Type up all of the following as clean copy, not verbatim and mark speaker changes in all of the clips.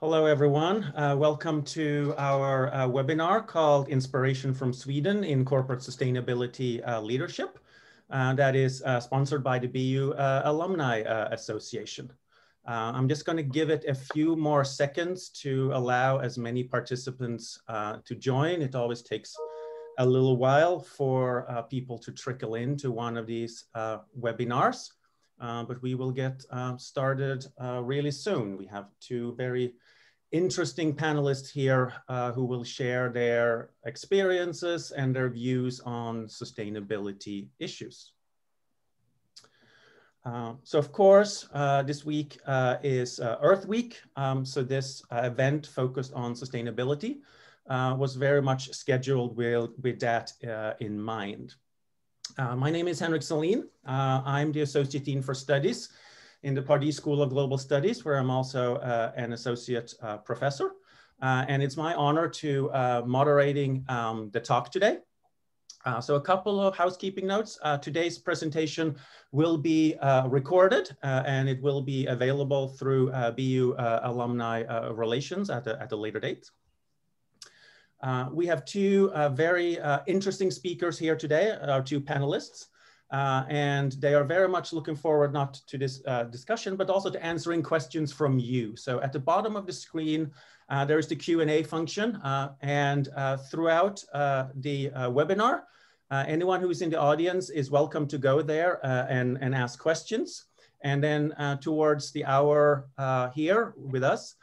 Speaker 1: Hello, everyone. Welcome to our webinar called Inspiration from Sweden in Corporate Sustainability Leadership. That is sponsored by the BU Alumni Association. I'm just going to give it a few more seconds to allow as many participants to join. It always takes a little while for people to trickle into one of these webinars. But we will get started really soon. We have two very interesting panelists here who will share their experiences and their views on sustainability issues. So of course, this week is Earth Week. So this event focused on sustainability was very much scheduled with that in mind. My name is Henrik Selin. I'm the Associate Dean for Studies in the Pardee School of Global Studies, where I'm also an associate professor. And it's my honor to moderating the talk today. So a couple of housekeeping notes. Today's presentation will be recorded and it will be available through BU Alumni Relations at a later date. We have two very interesting speakers here today, our two panelists. And they are very much looking forward not to this discussion, but also to answering questions from you. So at the bottom of the screen, there is the Q&A function. And throughout the webinar, anyone who is in the audience is welcome to go there and ask questions. And then towards the hour here with us,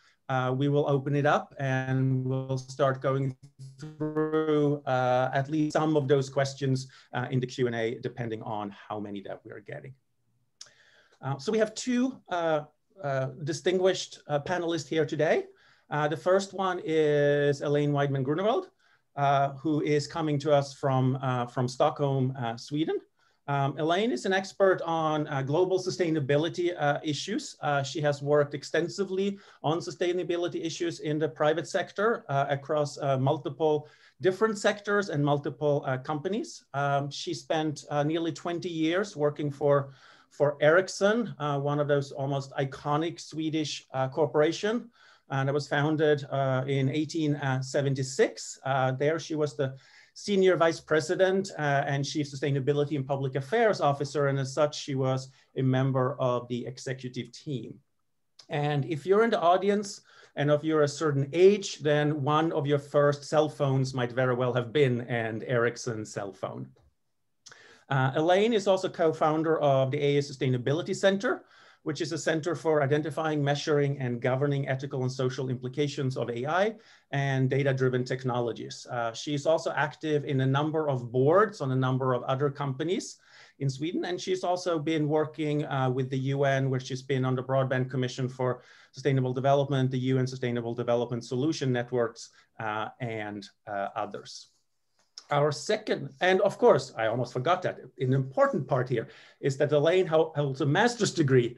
Speaker 1: we will open it up and we'll start going through at least some of those questions in the Q&A, depending on how many that we are getting. So we have two distinguished panelists here today. The first one is Elaine Weidman Grunewald, who is coming to us from Stockholm, Sweden. Elaine is an expert on global sustainability issues. She has worked extensively on sustainability issues in the private sector across multiple different sectors and multiple companies. She spent nearly 20 years working for Ericsson, one of those almost iconic Swedish corporation. And it was founded in 1876. There she was the Senior Vice President and Chief Sustainability and Public Affairs Officer, and as such, she was a member of the executive team. And if you're in the audience and if you're a certain age, then one of your first cell phones might very well have been an Ericsson cell phone. Elaine is also co-founder of the AEA Sustainability Center, which is a center for identifying, measuring, and governing ethical and social implications of AI and data-driven technologies. She's also active in a number of boards on a number of other companies in Sweden, and she's also been working with the UN, where she's been on the Broadband Commission for Sustainable Development, the UN Sustainable Development Solution Networks, and others. Our second, and of course, I almost forgot that, an important part here is that Elaine holds a master's degree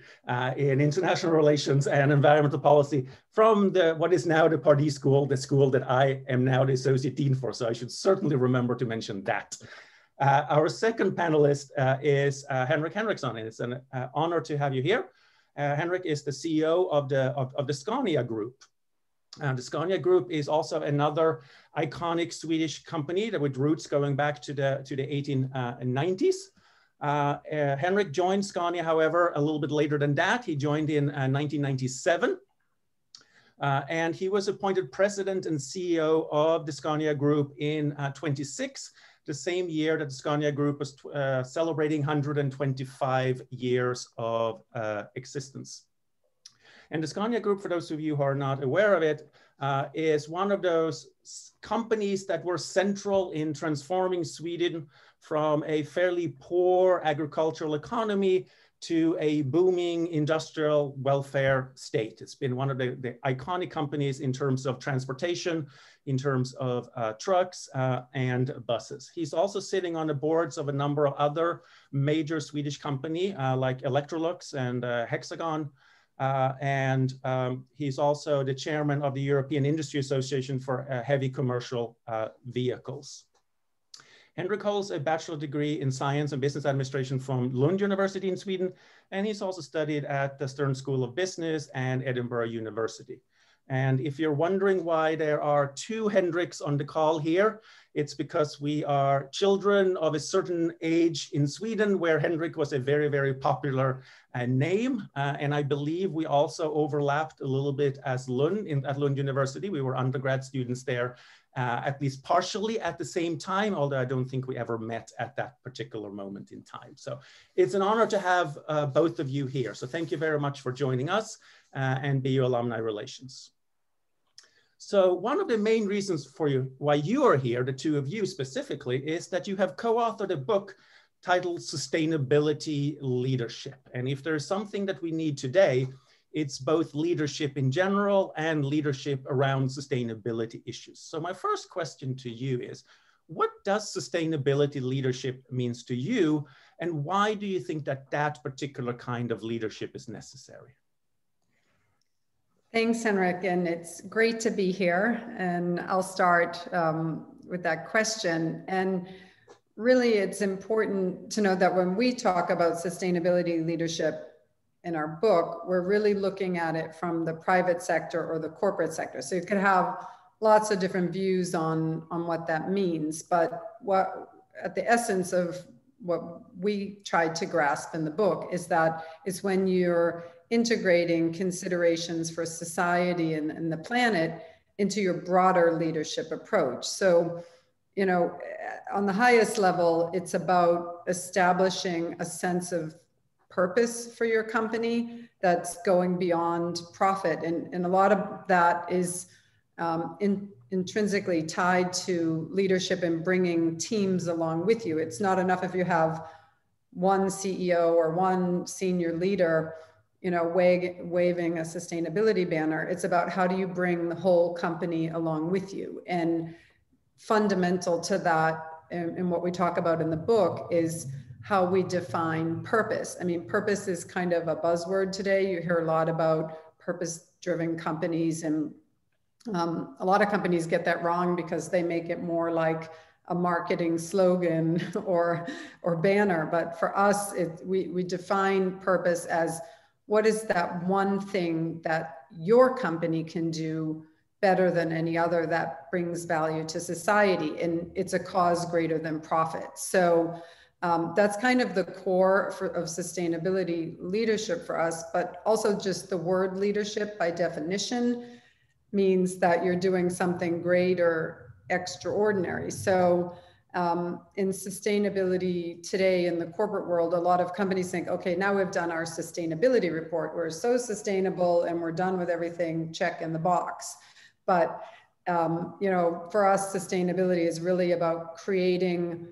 Speaker 1: in international relations and environmental policy from what is now the Pardee School, the school that I am now the associate dean for, so I should certainly remember to mention that. Our second panelist is Henrik Henriksson, and it's an honor to have you here. Henrik is the CEO of the Scania Group. The Scania Group is also another iconic Swedish company that with roots going back to the 1890s. Henrik joined Scania, however, a little bit later than that. He joined in 1997. And he was appointed president and CEO of the Scania Group in 26, the same year that the Scania Group was celebrating 125 years of existence. And the Scania Group, for those of you who are not aware of it, is one of those companies that were central in transforming Sweden from a fairly poor agricultural economy to a booming industrial welfare state. It's been one of the iconic companies in terms of transportation, in terms of trucks and buses. He's also sitting on the boards of a number of other major Swedish companies like Electrolux and Hexagon. He's also the chairman of the European Industry Association for Heavy Commercial Vehicles. Henrik holds a bachelor degree in science and business administration from Lund University in Sweden, and he's also studied at the Stern School of Business and Edinburgh University. And if you're wondering why there are two Henriks on the call here, it's because we are children of a certain age in Sweden where Henrik was a very, very popular name. And I believe we also overlapped a little bit as Lund at Lund University. We were undergrad students there, at least partially at the same time, although I don't think we ever met at that particular moment in time. So it's an honor to have both of you here. So thank you very much for joining us and BU Alumni Relations. So one of the main reasons for why you are here, the two of you specifically, is that you have co-authored a book titled Sustainability Leadership. And if there's something that we need today, it's both leadership in general and leadership around sustainability issues. So my first question to you is, what does sustainability leadership means to you? And why do you think that that particular kind of leadership is necessary?
Speaker 2: Thanks, Henrik, and it's great to be here. And I'll start with that question. And really, it's important to know that when we talk about sustainability leadership in our book, we're really looking at it from the private sector or the corporate sector. So you could have lots of different views on what that means. But at the essence of what we tried to grasp in the book is that it's when you're integrating considerations for society and the planet into your broader leadership approach. So, you know, on the highest level, it's about establishing a sense of purpose for your company that's going beyond profit. And a lot of that is intrinsically tied to leadership and bringing teams along with you. It's not enough if you have one CEO or one senior leader, you know, waving a sustainability banner. It's about how do you bring the whole company along with you. And fundamental to that, and what we talk about in the book, is how we define purpose. I mean, purpose is kind of a buzzword today. You hear a lot about purpose-driven companies, and a lot of companies get that wrong because they make it more like a marketing slogan or banner. But for us, we define purpose as what is that one thing that your company can do better than any other that brings value to society? And it's a cause greater than profit. So that's kind of the core of sustainability leadership for us, but also just the word leadership by definition means that you're doing something great or extraordinary. So in sustainability today in the corporate world, a lot of companies think, okay, now we've done our sustainability report. We're so sustainable and we're done with everything, check in the box. But, you know, for us, sustainability is really about creating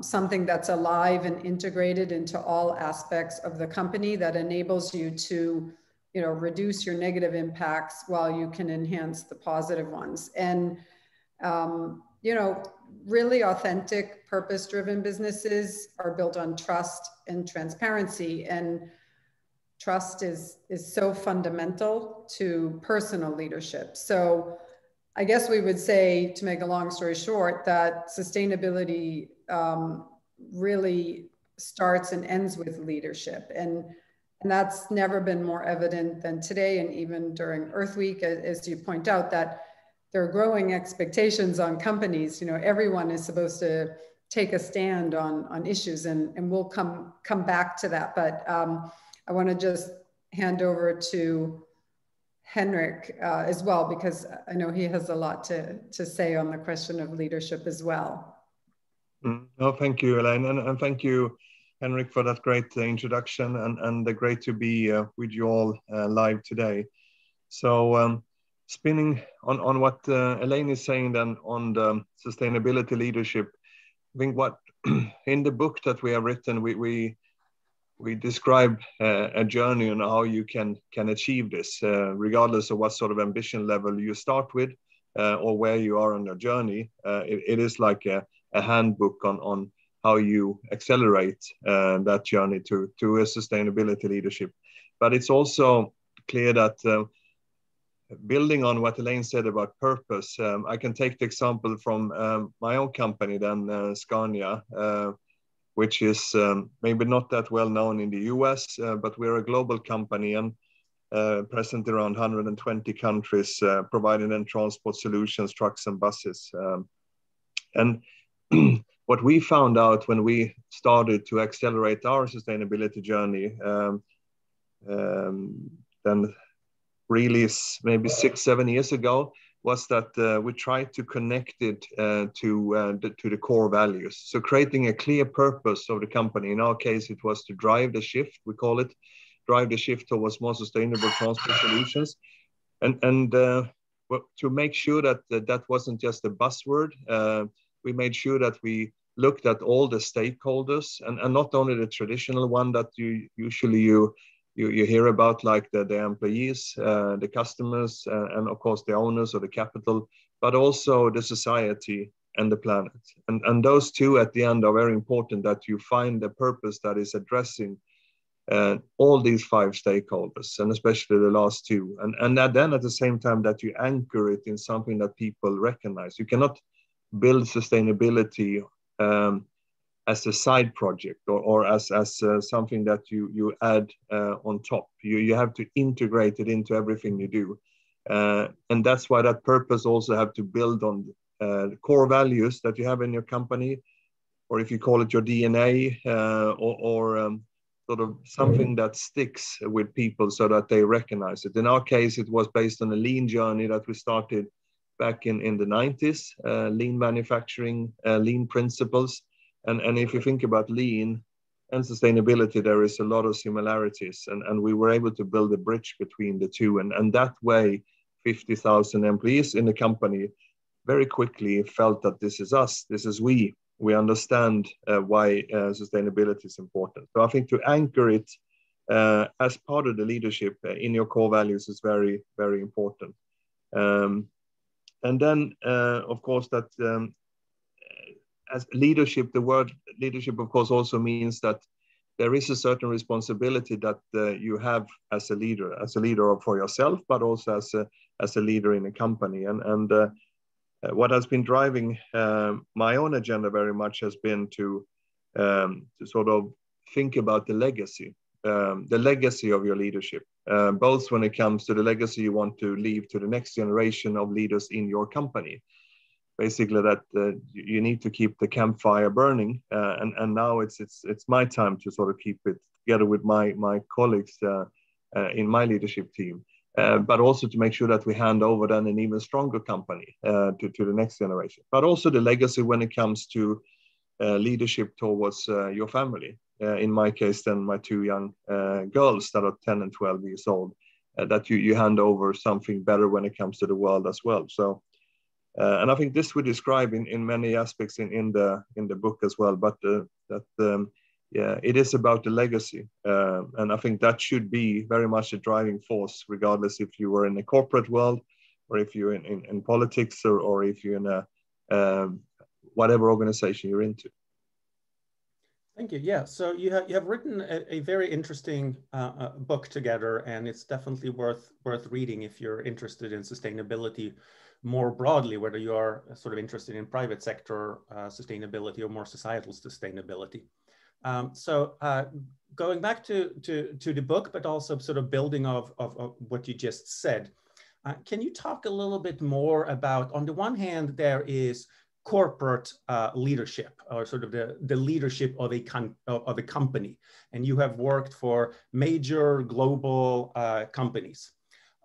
Speaker 2: something that's alive and integrated into all aspects of the company that enables you to, you know, reduce your negative impacts while you can enhance the positive ones. And, you know, really authentic, purpose-driven businesses are built on trust and transparency. And trust is so fundamental to personal leadership. So I guess we would say, to make a long story short, that sustainability really starts and ends with leadership. And that's never been more evident than today. And even during Earth Week, as you point out, that there are growing expectations on companies. You know, everyone is supposed to take a stand on issues, and we'll come back to that. But I want to just hand over to Henrik as well, because I know he has a lot to say on the question of leadership as well.
Speaker 3: No, thank you, Elaine, and thank you, Henrik, for that great introduction, and great to be with you all live today. So spinning on what Elaine is saying then on the sustainability leadership, I think what in the book that we have written, we describe a journey on how you can achieve this, regardless of what sort of ambition level you start with or where you are on your journey. It is like a handbook on how you accelerate that journey to a sustainability leadership. But it's also clear that building on what Elaine said about purpose, I can take the example from my own company then, Scania, which is maybe not that well known in the US, but we're a global company. And present around 120 countries, providing then transport solutions, trucks and buses. And what we found out when we started to accelerate our sustainability journey, then really maybe 6-7 years ago, was that we tried to connect it to the core values. So creating a clear purpose of the company. In our case, it was to drive the shift, we call it, drive the shift towards more sustainable transport solutions. And to make sure that that wasn't just a buzzword, we made sure that we looked at all the stakeholders, and not only the traditional one that you hear about, like the employees, the customers, and of course the owners of the capital, but also the society and the planet. And those two at the end are very important, that you find a purpose that is addressing all these 5 stakeholders, and especially the last 2. And then at the same time that you anchor it in something that people recognize. You cannot build sustainability as a side project or as something that you add on top. You have to integrate it into everything you do. And that's why that purpose also have to build on the core values that you have in your company, or if you call it your DNA, or sort of something that sticks with people so that they recognize it. In our case, it was based on a lean journey that we started back in the 90s, lean manufacturing, lean principles. And if you think about lean and sustainability, there is a lot of similarities, and we were able to build a bridge between the two. And that way, 50,000 employees in the company very quickly felt that this is us, this is we understand why sustainability is important. So I think to anchor it as part of the leadership in your core values is very, very important. And then, of course, that as leadership, the word leadership, of course, also means that there is a certain responsibility that you have as a leader for yourself, but also as a leader in a company. And what has been driving my own agenda very much has been to sort of think about the legacy of your leadership, both when it comes to the legacy you want to leave to the next generation of leaders in your company. Basically, that you need to keep the campfire burning, and now it's my time to sort of keep it together with my colleagues in my leadership team, but also to make sure that we hand over then an even stronger company to the next generation. But also the legacy when it comes to leadership towards your family. In my case, then my 2 young girls that are 10 and 12 years old, that you hand over something better when it comes to the world as well. So. And I think this we describe in many aspects in the book as well. But it is about the legacy, and I think that should be very much a driving force, regardless if you were in the corporate world, or if you're in politics, or if you're in a whatever organization you're into.
Speaker 1: Thank you. Yeah, so you have written a very interesting book together, and it's definitely worth reading if you're interested in sustainability more broadly, whether you are sort of interested in private sector sustainability or more societal sustainability. So going back to the book, but also sort of building of what you just said, can you talk a little bit more about, on the one hand, there is corporate leadership, or sort of the leadership of a company, and you have worked for major global companies.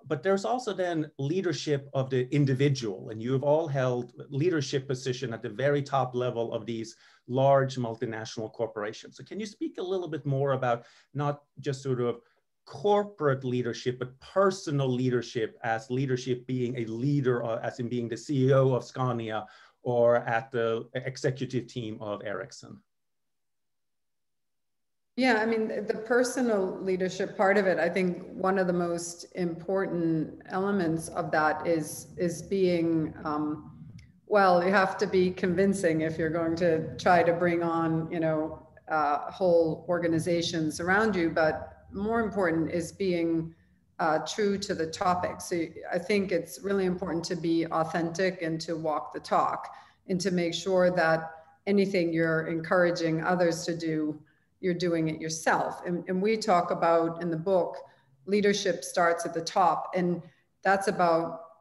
Speaker 1: But there's also then leadership of the individual, and you have all held leadership position at the very top level of these large multinational corporations. So can you speak a little bit more about not just sort of corporate leadership, but personal leadership, as leadership being a leader, as in being the CEO of Scania or at the executive team of Ericsson?
Speaker 2: Yeah, I mean, the personal leadership part of it, I think one of the most important elements of that is being, well, you have to be convincing if you're going to try to bring on, whole organizations around you, but more important is being true to the topic. So I think it's really important to be authentic and to walk the talk, and to make sure that anything you're encouraging others to do, you're doing it yourself. And we talk about in the book leadership starts at the top. And that's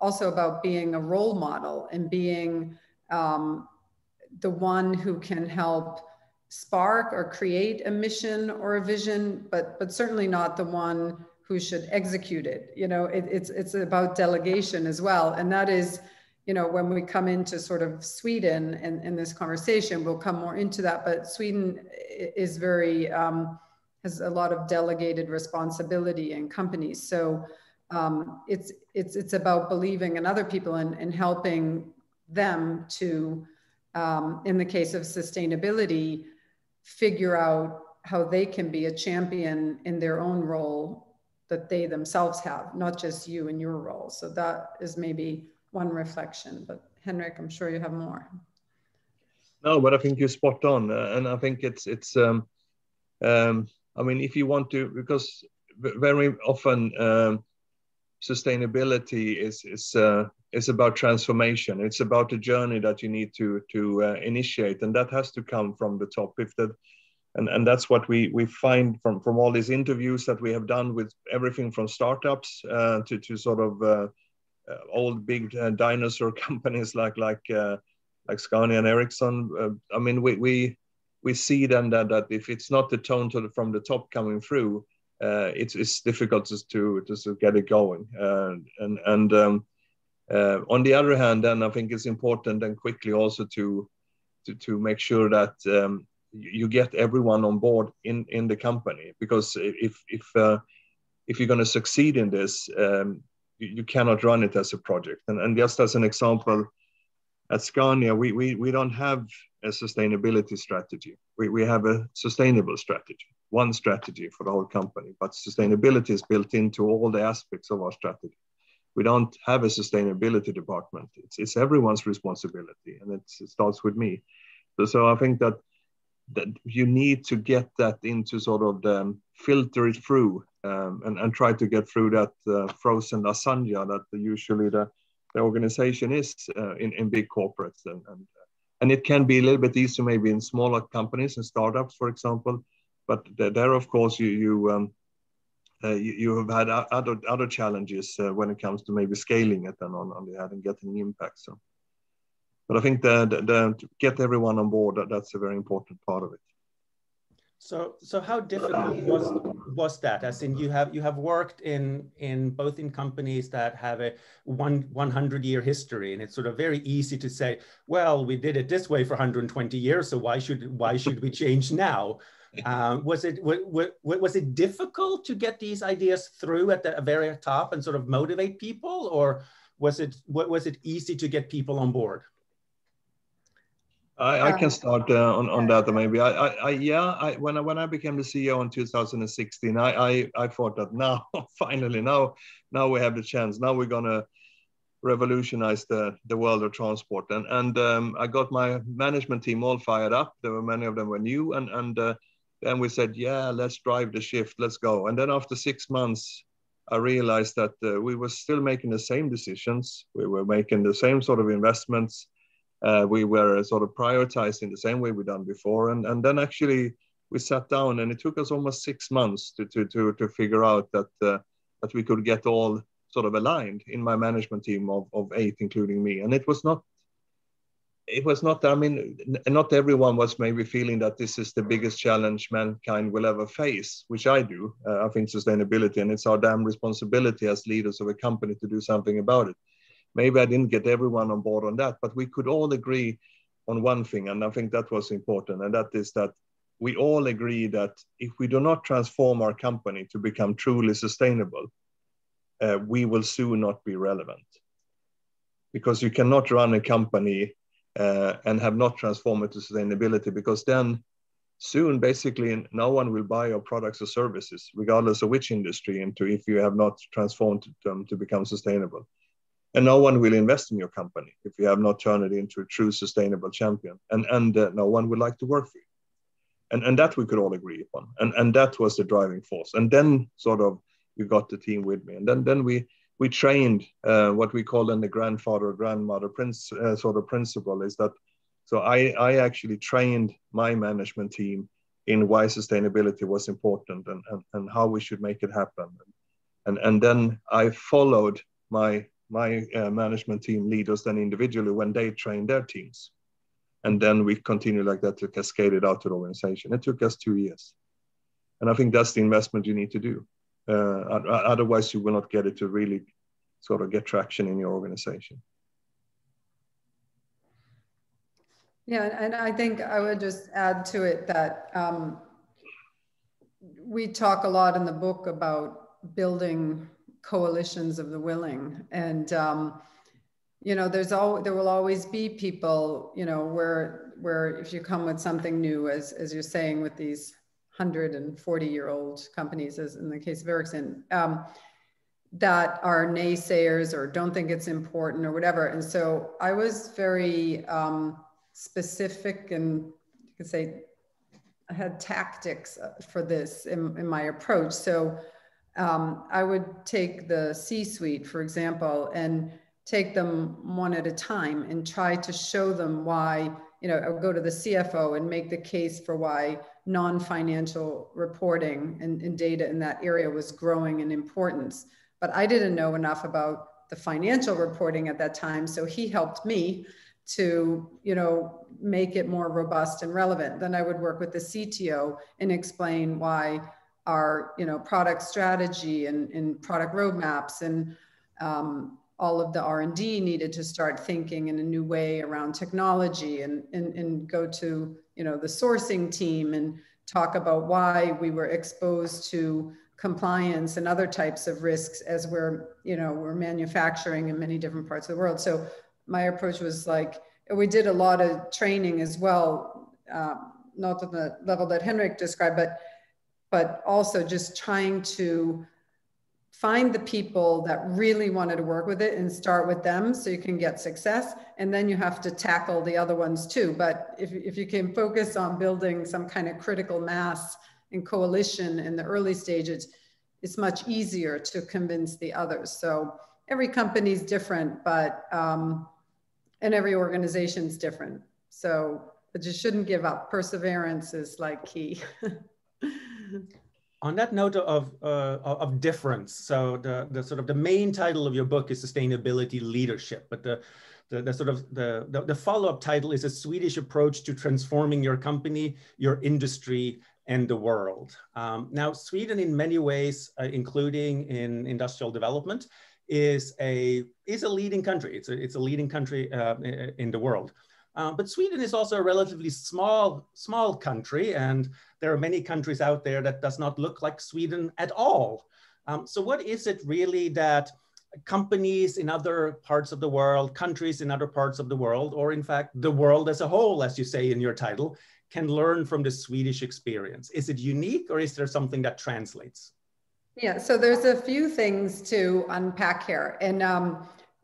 Speaker 2: also about being a role model and being the one who can help spark or create a mission or a vision, but certainly not the one who should execute it. You know, it's about delegation as well. And that is, you know, when we come into sort of Sweden and in this conversation, we'll come more into that, but Sweden is very, has a lot of delegated responsibility in companies. So it's about believing in other people and helping them to, in the case of sustainability, figure out how they can be a champion in their own role that they themselves have, not just you in your role. So that is maybe one reflection, but Henrik, I'm sure you have more.
Speaker 3: No, but I think you're spot on. And I think it's I mean, if you want to, because very often sustainability is about transformation. It's about a journey that you need to initiate, and that has to come from the top. And that's what we find from all these interviews that we have done with everything from startups to sort of old big dinosaur companies like Scania and Ericsson. I mean, we see then that if it's not the tone from the top coming through, it's difficult to get it going. On the other hand, then I think it's important and quickly also to make sure that you get everyone on board in the company, because if you're going to succeed in this, you cannot run it as a project. And just as an example, at Scania, we don't have a sustainability strategy. We have a sustainable strategy, one strategy for the whole company, but sustainability is built into all the aspects of our strategy. We don't have a sustainability department. It's everyone's responsibility, and it starts with me. So I think that you need to get that into sort of filter it through and try to get through that frozen lasagna that usually the organization is in big corporates. And it can be a little bit easier maybe in smaller companies and startups, for example. But there, of course, you have had other challenges when it comes to maybe scaling it and on the other and getting impact. So, but I think to get everyone on board, that's a very important part of it.
Speaker 1: So how difficult was that? As in, you have worked in both in companies that have a 100-year history, and it's sort of very easy to say, well, we did it this way for 120 years, so why should we change now? Was it difficult to get these ideas through at the very top and sort of motivate people, or was it easy to get people on board?
Speaker 3: I can start on that maybe. When I became the CEO in 2016, I thought that now finally now we have the chance. Now we're gonna revolutionize the world of transport. And I got my management team all fired up. There were many of them were new, and then we said, yeah, let's drive the shift, let's go. And then after 6 months, I realized that we were still making the same decisions. We were making the same sort of investments. We were sort of prioritizing the same way we've done before. And then actually we sat down, and it took us almost 6 months to figure out that we could get all sort of aligned in my management team of 8, including me. And it was not, I mean, not everyone was maybe feeling that this is the biggest challenge mankind will ever face, which I do. I think sustainability, and it's our damn responsibility as leaders of a company to do something about it. Maybe I didn't get everyone on board on that, but we could all agree on one thing, and I think that was important, and that is that we all agree that if we do not transform our company to become truly sustainable, we will soon not be relevant. Because you cannot run a company and have not transformed it to sustainability, because then soon basically no one will buy your products or services, regardless of which industry, into if you have not transformed them to become sustainable. And no one will invest in your company if you have not turned it into a true sustainable champion. And no one would like to work for you. And that we could all agree upon. And that was the driving force. And then sort of you got the team with me. And then we trained what we call then the grandfather or grandmother sort of principle is that. So I actually trained my management team in why sustainability was important and how we should make it happen. And then I followed my management team leaders then individually when they trained their teams. And then we continued like that to cascade it out to the organization. It took us 2 years. And I think that's the investment you need to do. Otherwise, you will not get it to really sort of get traction in your organization.
Speaker 2: Yeah, and I think I would just add to it that we talk a lot in the book about building coalitions of the willing, and you know, there will always be people, you know, where if you come with something new, as you're saying, with these 140-year-old companies, as in the case of Ericsson, that are naysayers or don't think it's important or whatever. And so I was very specific, and you could say I had tactics for this in my approach. So I would take the C-suite, for example, and take them one at a time and try to show them why, you know, I would go to the CFO and make the case for why non-financial reporting and data in that area was growing in importance. But I didn't know enough about the financial reporting at that time. So he helped me to, you know, make it more robust and relevant. Then I would work with the CTO and explain why our, you know, product strategy and product roadmaps and all of the R&D needed to start thinking in a new way around technology, and go to, you know, the sourcing team and talk about why we were exposed to compliance and other types of risks as we're, you know, we're manufacturing in many different parts of the world. So my approach was like, we did a lot of training as well, not to the level that Henrik described, but also just trying to find the people that really wanted to work with it and start with them so you can get success. And then you have to tackle the other ones too. But if you can focus on building some kind of critical mass and coalition in the early stages, it's much easier to convince the others. So every company is different, but, and every organization is different. So, but you shouldn't give up. Perseverance is like key.
Speaker 1: On that note of difference, so the sort of the main title of your book is Sustainability Leadership, but the follow-up title is A Swedish Approach to Transforming Your Company, Your Industry, and the World. Now, Sweden, in many ways, including in industrial development, is a leading country. It's a leading country in the world. But Sweden is also a relatively small country, and there are many countries out there that does not look like Sweden at all. So what is it really that companies in other parts of the world, countries in other parts of the world, or in fact, the world as a whole, as you say in your title, can learn from the Swedish experience? Is it unique, or is there something that translates?
Speaker 2: Yeah, so there's a few things to unpack here. And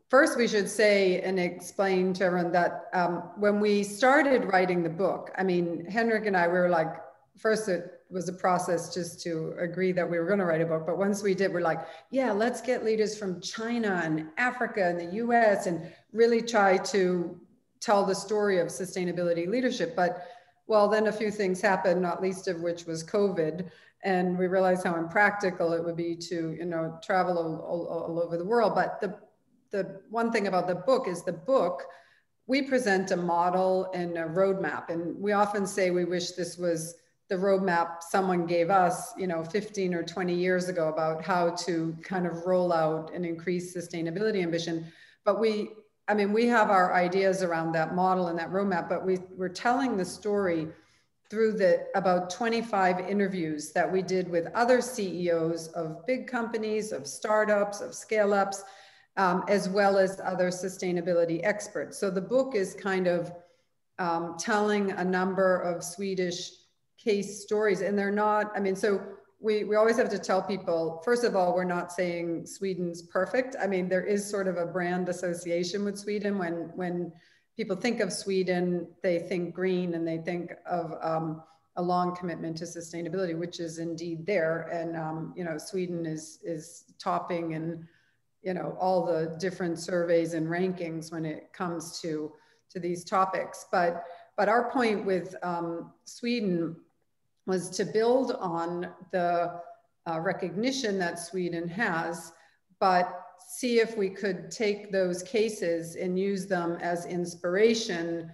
Speaker 2: first, we should say and explain to everyone that when we started writing the book, I mean, Henrik and I, we were like, first it was a process just to agree that we were going to write a book. But once we did, we're like, yeah, let's get leaders from China and Africa and the US and really try to tell the story of sustainability leadership. But well, then a few things happened, not least of which was COVID. And we realized how impractical it would be to, you know, travel all over the world. But the one thing about the book is we present a model and a roadmap. And we often say we wish this was the roadmap someone gave us, you know, 15 or 20 years ago about how to kind of roll out and increase sustainability ambition. But we have our ideas around that model and that roadmap, but we're telling the story through about 25 interviews that we did with other CEOs of big companies, of startups, of scale-ups, as well as other sustainability experts. So the book is kind of telling a number of Swedish case stories, and they're not, I mean, so we always have to tell people, first of all, we're not saying Sweden's perfect. I mean, there is sort of a brand association with Sweden. When people think of Sweden, they think green and they think of a long commitment to sustainability, which is indeed there. And, you know, Sweden is topping and, you know, all the different surveys and rankings when it comes to these topics. But our point with Sweden was to build on the recognition that Sweden has, but see if we could take those cases and use them as inspiration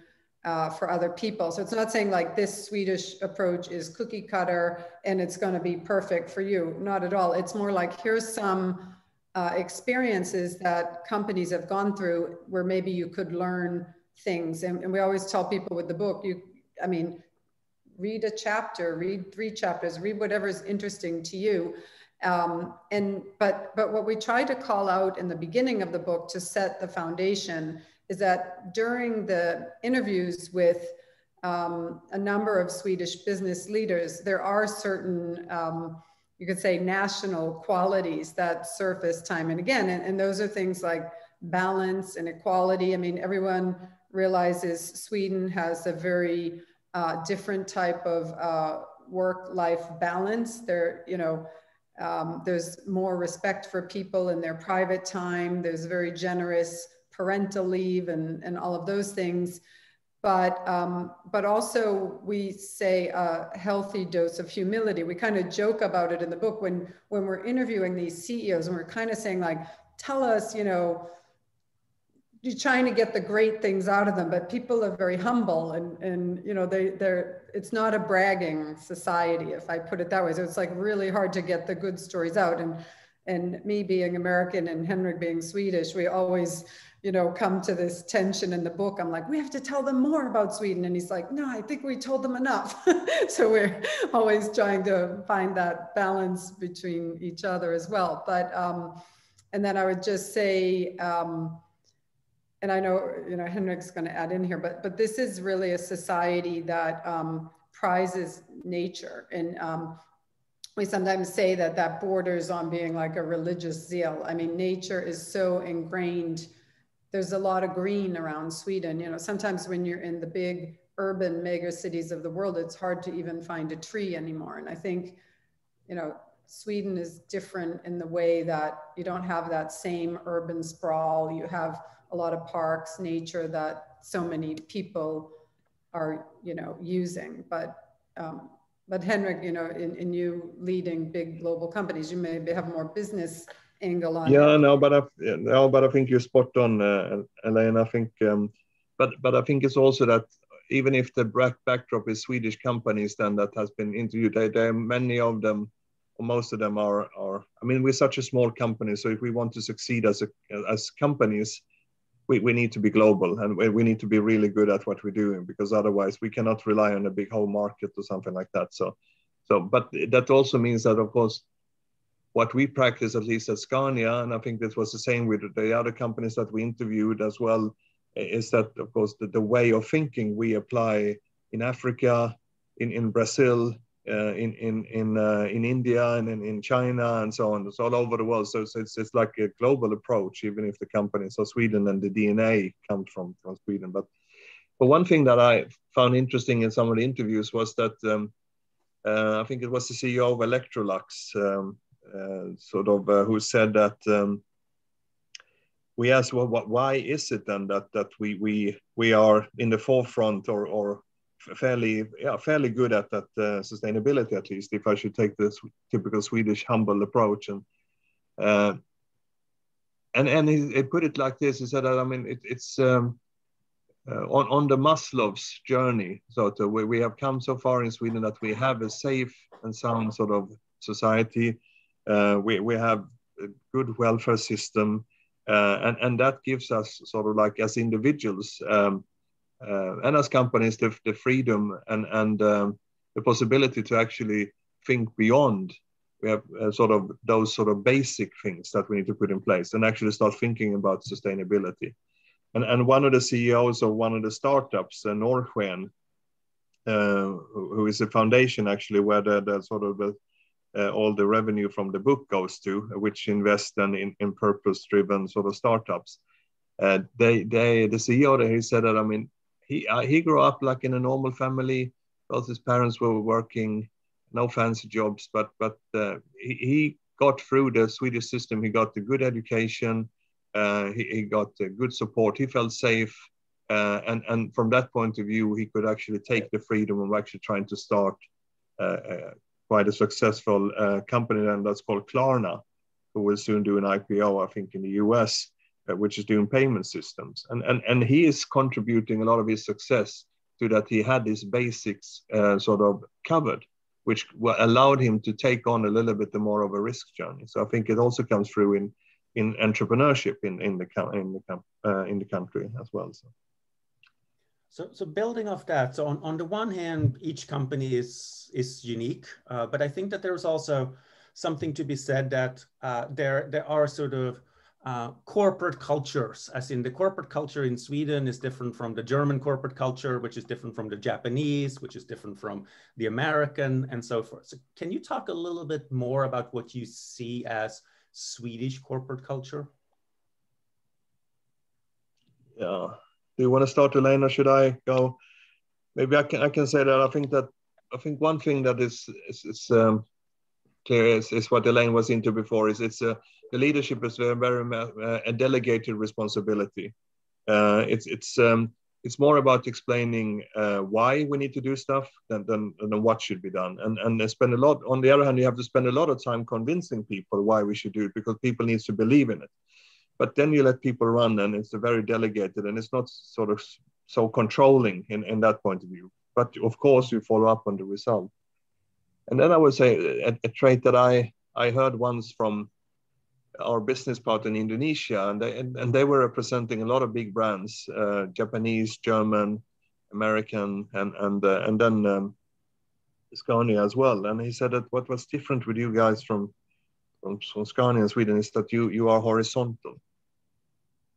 Speaker 2: for other people. So it's not saying like this Swedish approach is cookie cutter and it's going to be perfect for you. Not at all. It's more like, here's some experiences that companies have gone through where maybe you could learn things. And we always tell people with the book, read a chapter, read 3 chapters, read whatever's interesting to you. But what we try to call out in the beginning of the book to set the foundation is that during the interviews with a number of Swedish business leaders, there are certain, you could say, national qualities that surface time and again. And those are things like balance and equality. I mean, everyone realizes Sweden has a very different type of work-life balance. There, there's more respect for people in their private time. There's very generous parental leave and all of those things. But also we say a healthy dose of humility. We kind of joke about it in the book when we're interviewing these CEOs and we're kind of saying like, tell us, you're trying to get the great things out of them, but people are very humble and it's not a bragging society, if I put it that way. So it's like really hard to get the good stories out. And me being American and Henrik being Swedish, we always, come to this tension in the book. I'm like, we have to tell them more about Sweden. And he's like, no, I think we told them enough. So we're always trying to find that balance between each other as well. But, and then I would just say, and I know, Henrik's going to add in here, but this is really a society that prizes nature. And we sometimes say that borders on being like a religious zeal. I mean, nature is so ingrained. There's a lot of green around Sweden. Sometimes when you're in the big urban mega cities of the world, it's hard to even find a tree anymore. And I think, Sweden is different in the way that you don't have that same urban sprawl. You have a lot of parks, nature that so many people are, using. But Henrik, in you leading big global companies, you maybe have more business angle on
Speaker 3: yeah,
Speaker 2: it.
Speaker 3: no, but I think you're spot on, Elaine. I think, but I think it's also that even if the backdrop is Swedish companies, then that has been interviewed, there many of them, or most of them are. I mean, we're such a small company, so if we want to succeed as companies, we need to be global and we need to be really good at what we're doing, because otherwise we cannot rely on a big home market or something like that. So, but that also means that, of course, what we practice, at least at Scania, and I think this was the same with the other companies that we interviewed as well, is that, of course, the way of thinking we apply in Africa, in Brazil, in India, and in China, and so on. It's all over the world. So it's like a global approach, even if the companies are Sweden and the DNA comes from Sweden. But one thing that I found interesting in some of the interviews was that I think it was the CEO of Electrolux, who said that we asked, well, why is it then that we are in the forefront or fairly good at that sustainability, at least, if I should take this typical Swedish humble approach. And he put it like this. He said that, I mean, it's on the Maslow's journey. So we have come so far in Sweden that we have a safe and sound sort of society. We have a good welfare system, and that gives us sort of like as individuals and as companies the freedom and the possibility to actually think beyond. We have sort of those sort of basic things that we need to put in place and actually start thinking about sustainability. And one of the CEOs of one of the startups, Norrsken, who is a foundation actually where the sort of all the revenue from the book goes to, which invest then in purpose-driven sort of startups. The CEO there, he said that, I mean, he grew up like in a normal family. Both his parents were working, no fancy jobs, but he got through the Swedish system. He got a good education. He got good support. He felt safe. And from that point of view, he could actually take the freedom of actually trying to start quite a successful company then that's called Klarna, who will soon do an IPO, I think, in the US, which is doing payment systems. And he is contributing a lot of his success to that he had these basics sort of covered, which allowed him to take on a little bit more of a risk journey. So I think it also comes through in entrepreneurship in the country as well.
Speaker 1: So building off that, so on the one hand, each company is unique, but I think that there's also something to be said that there are sort of corporate cultures, as in the corporate culture in Sweden is different from the German corporate culture, which is different from the Japanese, which is different from the American, and so forth. So can you talk a little bit more about what you see as Swedish corporate culture?
Speaker 3: Yeah. Do you want to start, Elaine, or should I go? Maybe I can say that I think one thing that is clear is what Elaine was into before, is the leadership is very a delegated responsibility. It's more about explaining why we need to do stuff than what should be done. And spend a lot, on the other hand, you have to spend a lot of time convincing people why we should do it, because people need to believe in it. But then you let people run, and it's very delegated, and it's not sort of so controlling in that point of view. But of course, you follow up on the result. And then I would say a trait that I heard once from our business partner in Indonesia, and they were representing a lot of big brands, Japanese, German, American, and then Scania as well. And he said that what was different with you guys from Scania in Sweden is that you are horizontal.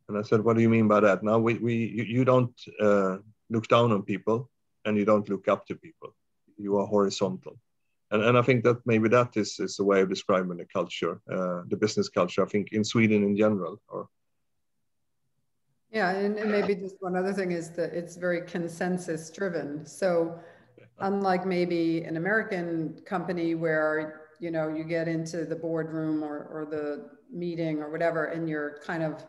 Speaker 3: And I said, what do you mean by that? Now you don't look down on people, and you don't look up to people. You are horizontal. And I think that maybe that is a way of describing the culture, the business culture, I think, in Sweden in general.
Speaker 2: Yeah, and maybe just one other thing is that it's very consensus driven. So unlike maybe an American company where, you get into the boardroom or the meeting or whatever, and you're kind of,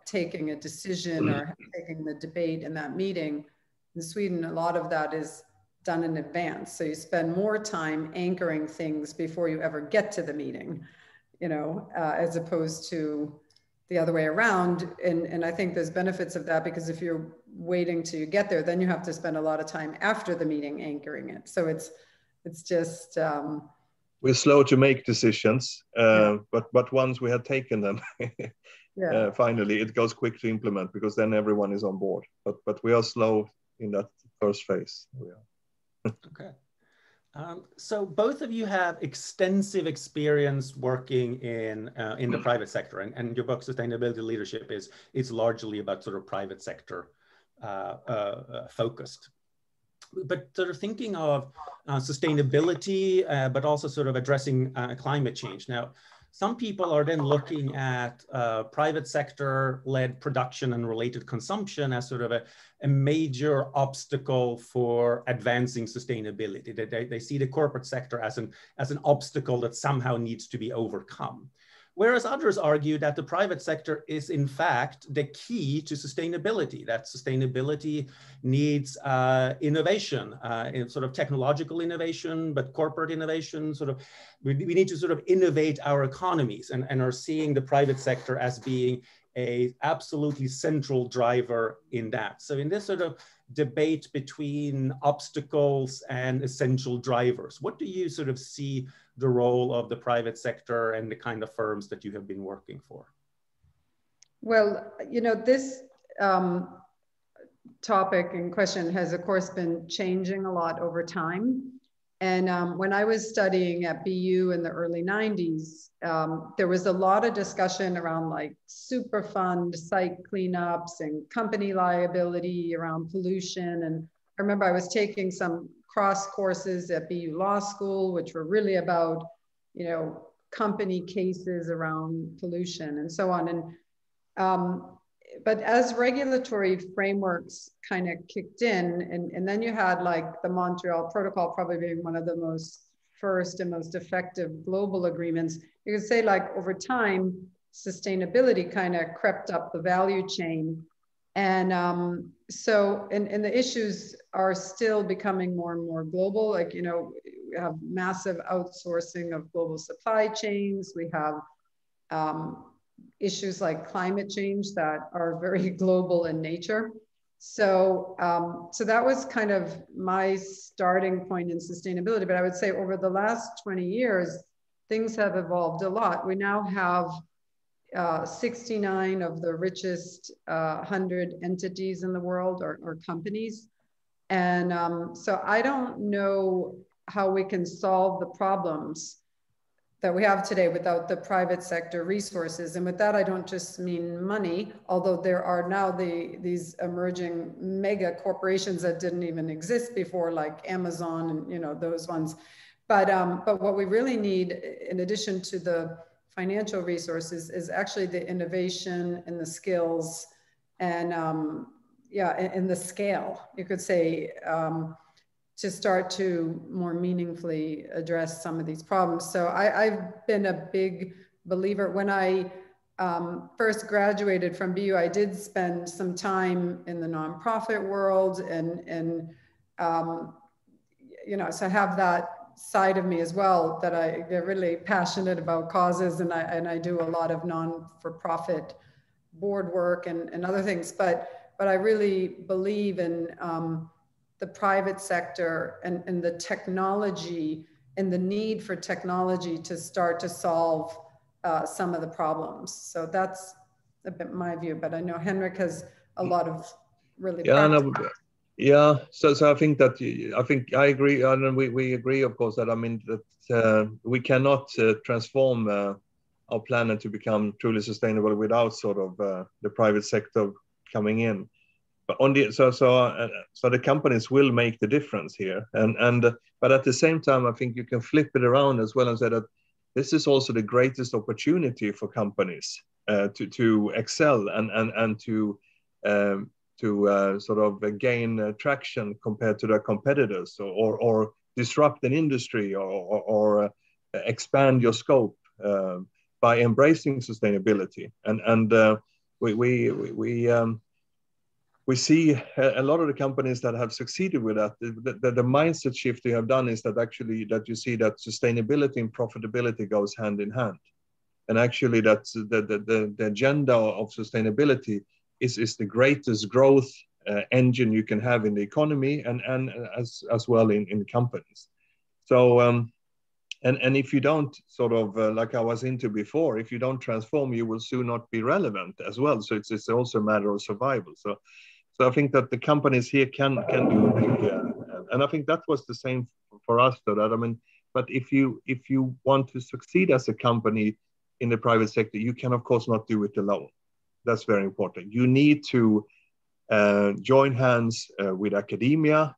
Speaker 2: taking a decision or taking the debate in that meeting. In Sweden, a lot of that is done in advance. So you spend more time anchoring things before you ever get to the meeting, as opposed to the other way around. And I think there's benefits of that, because if you're waiting till you get there, then you have to spend a lot of time after the meeting anchoring it. So it's just...
Speaker 3: we're slow to make decisions, but once we had taken them, finally it goes quick to implement, because then everyone is on board. But we are slow in that first phase. We are.
Speaker 1: Okay. So both of you have extensive experience working in the private sector, and your book Sustainability Leadership is largely about sort of private sector focused. But sort of thinking of sustainability, but also sort of addressing climate change. Now, some people are then looking at private sector-led production and related consumption as sort of a major obstacle for advancing sustainability. They see the corporate sector as an obstacle that somehow needs to be overcome. Whereas others argue that the private sector is in fact the key to sustainability, that sustainability needs innovation, in sort of technological innovation, but corporate innovation, we need to sort of innovate our economies, and are seeing the private sector as being a absolutely central driver in that. So in this sort of debate between obstacles and essential drivers, what do you sort of see the role of the private sector and the kind of firms that you have been working for?
Speaker 2: Well, this topic in question has, of course, been changing a lot over time. And when I was studying at BU in the early 90s, there was a lot of discussion around like Superfund site cleanups and company liability around pollution. And I remember I was taking some cross courses at BU Law School, which were really about, company cases around pollution and so on. And but as regulatory frameworks kind of kicked in, and then you had like the Montreal Protocol probably being one of the first and most effective global agreements, you could say like over time, sustainability kind of crept up the value chain. And and the issues are still becoming more and more global. Like, you know, we have massive outsourcing of global supply chains. We have issues like climate change that are very global in nature. So, so that was kind of my starting point in sustainability. But I would say over the last 20 years, things have evolved a lot. We now have 69 of the richest 100 entities in the world, or companies. And so I don't know how we can solve the problems that we have today without the private sector resources. And with that, I don't just mean money, although there are now these emerging mega corporations that didn't even exist before, like Amazon and, you know, those ones. But what we really need, in addition to the financial resources, is actually the innovation and the skills and and the scale, you could say, to start to more meaningfully address some of these problems. So I've been a big believer. When I first graduated from BU, I did spend some time in the nonprofit world, and you know, so I have that side of me as well, that I get really passionate about causes, and I do a lot of non-for-profit board work and other things. But I really believe in the private sector and the technology, and the need for technology to start to solve some of the problems. So that's a bit my view, but I know Henrik has a lot of really practical.
Speaker 3: Yeah, so I think that I agree, and we agree, of course, that I mean that we cannot transform our planet to become truly sustainable without sort of the private sector coming in. But on the so the companies will make the difference here, but at the same time, I think you can flip it around as well and say that this is also the greatest opportunity for companies to excel and to sort of gain traction compared to their competitors, or disrupt an industry, or expand your scope by embracing sustainability. And we see a lot of the companies that have succeeded with that. The mindset shift they have done is that actually that you see that sustainability and profitability goes hand in hand, and actually that's the agenda of sustainability is the greatest growth engine you can have in the economy, and as well in companies. So and if you don't sort of like I was into before, if you don't transform, you will soon not be relevant as well. So it's also a matter of survival. So I think that the companies here can do a big, and I think that was the same for us. So that, I mean, but if you want to succeed as a company in the private sector, you can of course not do it alone. That's very important. You need to join hands with academia,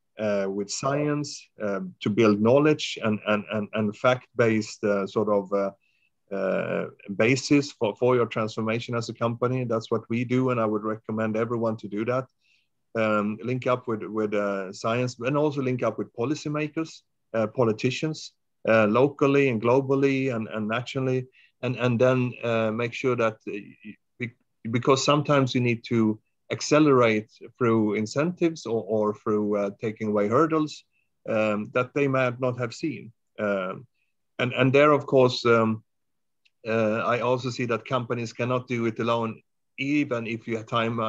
Speaker 3: with science, to build knowledge and fact-based sort of basis for your transformation as a company. That's what we do, and I would recommend everyone to do that. Link up with science, and also link up with policymakers, politicians, locally and globally and nationally, and then make sure that because sometimes you need to accelerate through incentives or through taking away hurdles that they might not have seen. And there, of course, I also see that companies cannot do it alone, even if you team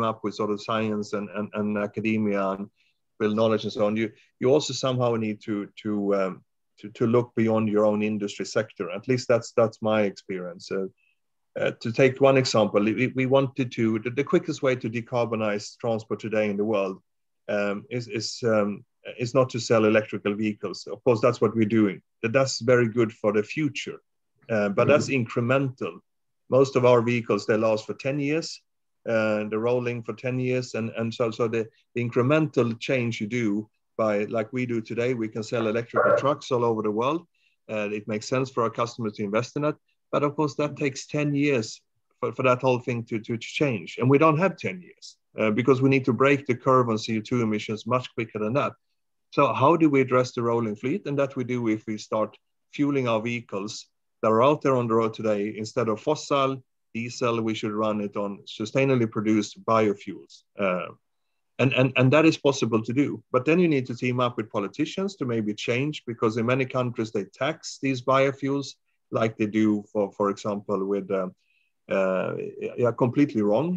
Speaker 3: up with sort of science and academia and build knowledge and so on. You also somehow need to look beyond your own industry sector. At least that's my experience. To take one example, we wanted to, the quickest way to decarbonize transport today in the world is not to sell electrical vehicles. Of course, that's what we're doing. That's very good for the future, but that's incremental. Most of our vehicles, they last for 10 years, they're rolling for 10 years. And so the incremental change you do by, like we do today, we can sell electrical trucks all over the world. It makes sense for our customers to invest in it. But of course, that takes 10 years for that whole thing to change. And we don't have 10 years because we need to break the curve on CO2 emissions much quicker than that. So how do we address the rolling fleet? And that we do if we start fueling our vehicles that are out there on the road today, instead of fossil, diesel, we should run it on sustainably produced biofuels. And that is possible to do. But then you need to team up with politicians to maybe change, because in many countries they tax these biofuels like they do, for example, with completely wrong,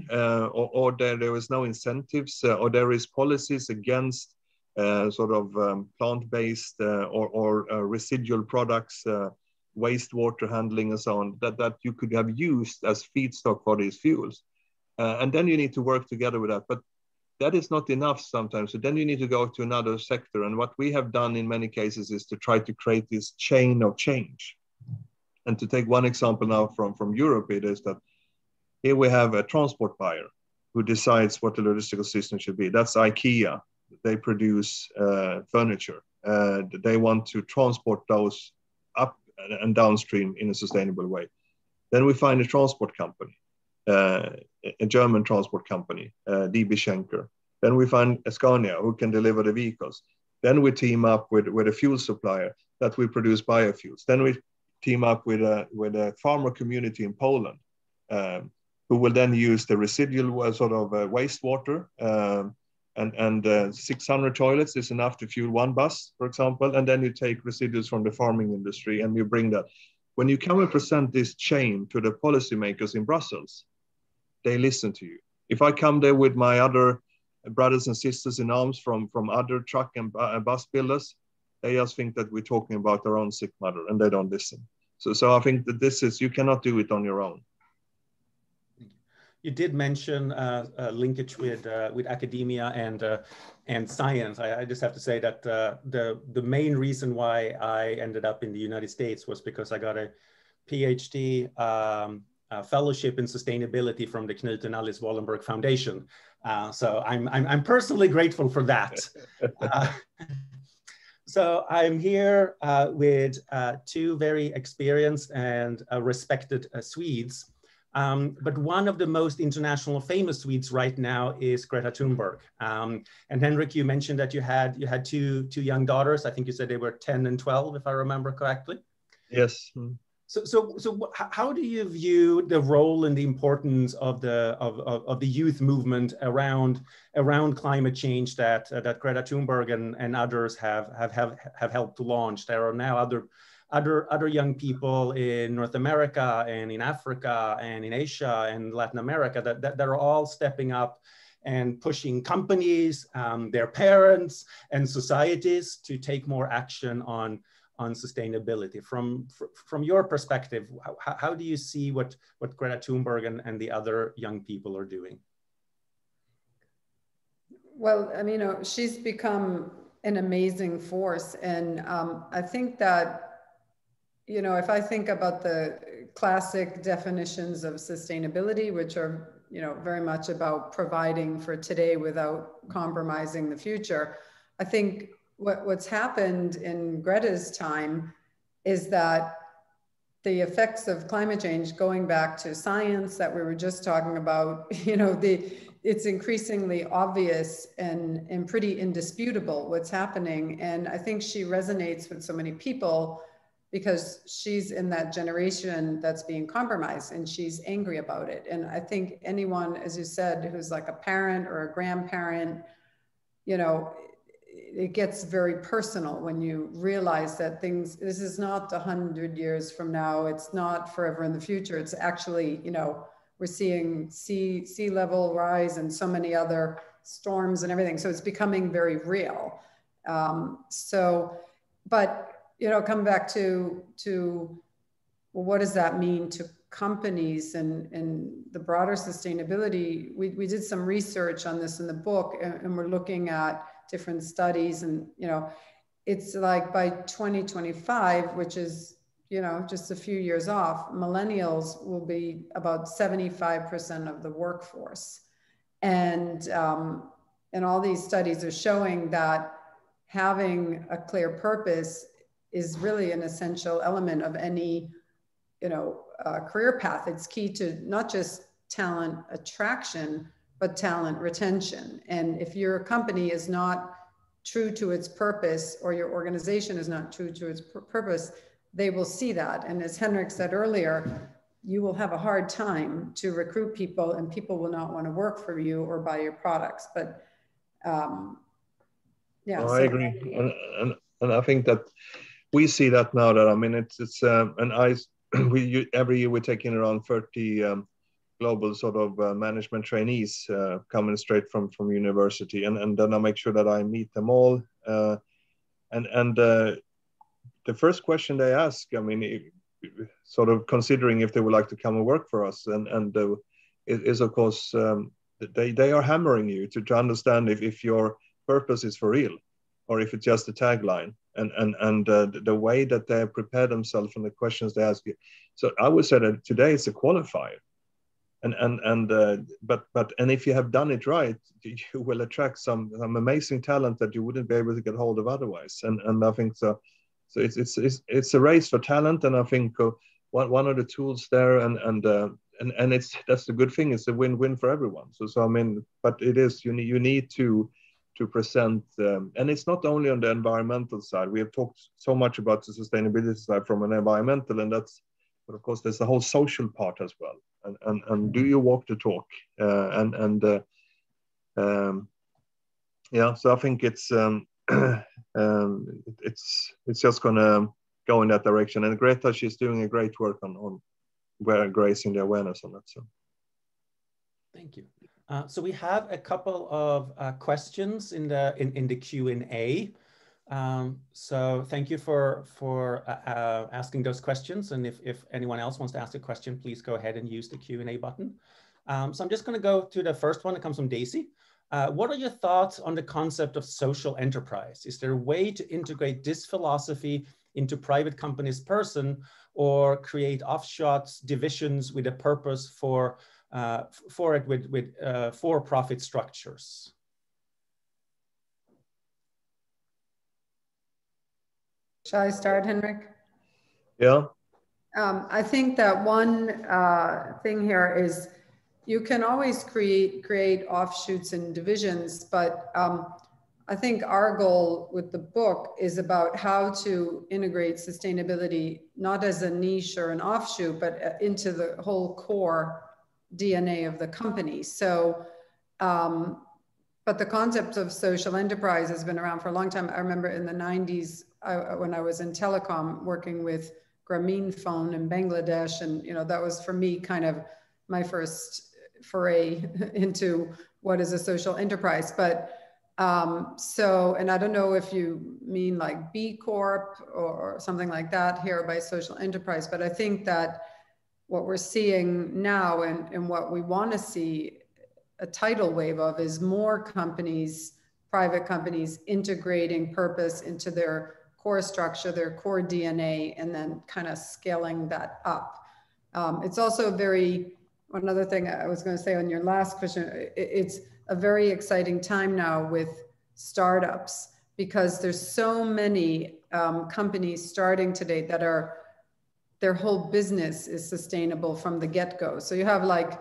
Speaker 3: or there is no incentives, or there is policies against plant-based or residual products, wastewater handling and so on, that you could have used as feedstock for these fuels. And then you need to work together with that. But that is not enough sometimes. So then you need to go to another sector. And what we have done in many cases is to try to create this chain of change. And to take one example now from Europe, it is that here we have a transport buyer who decides what the logistical system should be. That's IKEA. They produce furniture. They want to transport those up and downstream in a sustainable way. Then we find a transport company, a German transport company, DB Schenker. Then we find Scania, who can deliver the vehicles. Then we team up with a fuel supplier that will produce biofuels. Then we team up with a farmer community in Poland, who will then use the residual wastewater. And 600 toilets is enough to fuel one bus, for example. And then you take residuals from the farming industry and you bring that. When you come and present this chain to the policymakers in Brussels, they listen to you. If I come there with my other brothers and sisters in arms from other truck and bus builders, they just think that we're talking about their own sick mother, and they don't listen. So I think that you cannot do it on your own.
Speaker 1: You did mention a linkage with academia and science. I just have to say that the main reason why I ended up in the United States was because I got a PhD fellowship in sustainability from the Knut and Alice Wallenberg Foundation. So I'm personally grateful for that. So I'm here with two very experienced and respected Swedes. But one of the most international famous Swedes right now is Greta Thunberg. And Henrik, you mentioned that you had two young daughters. I think you said they were 10 and 12, if I remember correctly.
Speaker 3: Yes.
Speaker 1: So how do you view the role and the importance of the youth movement around climate change that Greta Thunberg and others have helped to launch? There are now other young people in North America and in Africa and in Asia and Latin America that are all stepping up and pushing companies, their parents and societies to take more action on sustainability. From your perspective, how do you see what Greta Thunberg and the other young people are doing?
Speaker 2: Well, I mean, she's become an amazing force. And I think that, if I think about the classic definitions of sustainability, which are, very much about providing for today without compromising the future, I think what's happened in Greta's time is that the effects of climate change, going back to science that we were just talking about, it's increasingly obvious and pretty indisputable what's happening. And I think she resonates with so many people because she's in that generation that's being compromised and she's angry about it. And I think anyone, as you said, who's like a parent or a grandparent, it gets very personal when you realize that this is not 100 years from now. It's not forever in the future. It's actually, we're seeing sea level rise and so many other storms and everything. So it's becoming very real. But come back to well, what does that mean to companies and the broader sustainability? We did some research on this in the book, and we're looking at different studies, and it's like by 2025, which is just a few years off, millennials will be about 75% of the workforce, and all these studies are showing that having a clear purpose is really an essential element of any career path. It's key to not just talent attraction, but talent retention. And if your company is not true to its purpose, or your organization is not true to its purpose, they will see that. And as Henrik said earlier, you will have a hard time to recruit people, and people will not want to work for you or buy your products. But yeah,
Speaker 3: I agree, and I think that we see that now. That I mean, it's and every year we're taking around 30 global sort of management trainees coming straight from university, and then I make sure that I meet them all. And the first question they ask, I mean, sort of considering if they would like to come and work for us, and is of course they are hammering you to understand if your purpose is for real, or if it's just a tagline, and the way that they prepare themselves from the questions they ask you. So I would say that today it's a qualifier, but if you have done it right, you will attract some amazing talent that you wouldn't be able to get hold of otherwise. And I think so. So it's a race for talent, and I think one of the tools there, and that's the good thing. It's a win-win for everyone. So I mean, but it is you need to present, and it's not only on the environmental side. We have talked so much about the sustainability side from an environmental, and that's, but of course there's the whole social part as well. And do you walk the talk? Yeah. So I think it's just gonna go in that direction. And Greta, she's doing a great work on raising the awareness on that. So
Speaker 1: thank you. So we have a couple of questions in the Q&A. So thank you for asking those questions. And if anyone else wants to ask a question, please go ahead and use the Q&A button. So I'm just going to go to the first one that comes from Daisy. What are your thoughts on the concept of social enterprise? Is there a way to integrate this philosophy into private companies' person, or create offshoots, divisions with a purpose for it with for-profit structures?
Speaker 2: Shall I start, Henrik?
Speaker 3: Yeah.
Speaker 2: I think that one thing here is you can always create offshoots and divisions, but I think our goal with the book is about how to integrate sustainability, not as a niche or an offshoot, but into the whole core DNA of the company. So, but the concept of social enterprise has been around for a long time. I remember in the 90s, when I was in telecom working with Grameenphone in Bangladesh, and that was for me kind of my first foray into what is a social enterprise. But so, and I don't know if you mean like B Corp or something like that here by social enterprise, but I think that what we're seeing now and what we want to see a tidal wave of is more companies, private companies, integrating purpose into their core structure, their core DNA, and then kind of scaling that up. It's also one other thing I was going to say on your last question, it's a very exciting time now with startups, because there's so many companies starting today that their whole business is sustainable from the get-go. So you have like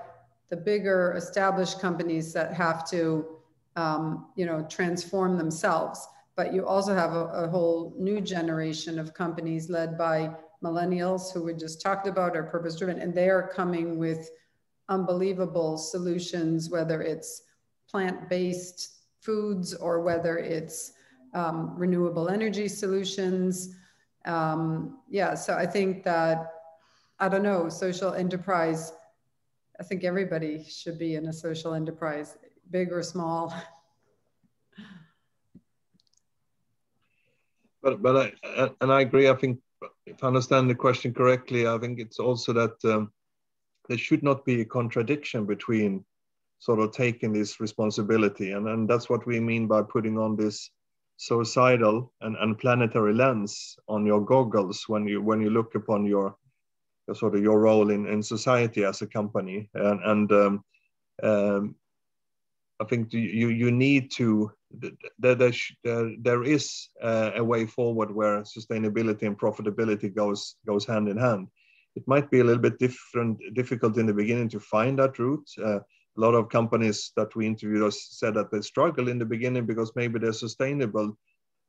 Speaker 2: the bigger established companies that have to transform themselves, but you also have a whole new generation of companies led by millennials who we just talked about are purpose-driven, and they are coming with unbelievable solutions, whether it's plant-based foods or whether it's renewable energy solutions. Yeah, so I think that, I don't know, social enterprise, I think everybody should be in a social enterprise, big or small.
Speaker 3: But I agree. I think, if I understand the question correctly, I think it's also that there should not be a contradiction between sort of taking this responsibility, and that's what we mean by putting on this societal and planetary lens on your goggles when you look upon your sort of your role in society as a company, and I think you need to. There is a way forward where sustainability and profitability goes hand in hand. It might be a little bit difficult in the beginning to find that route. A lot of companies that we interviewed said that they struggle in the beginning because maybe their sustainable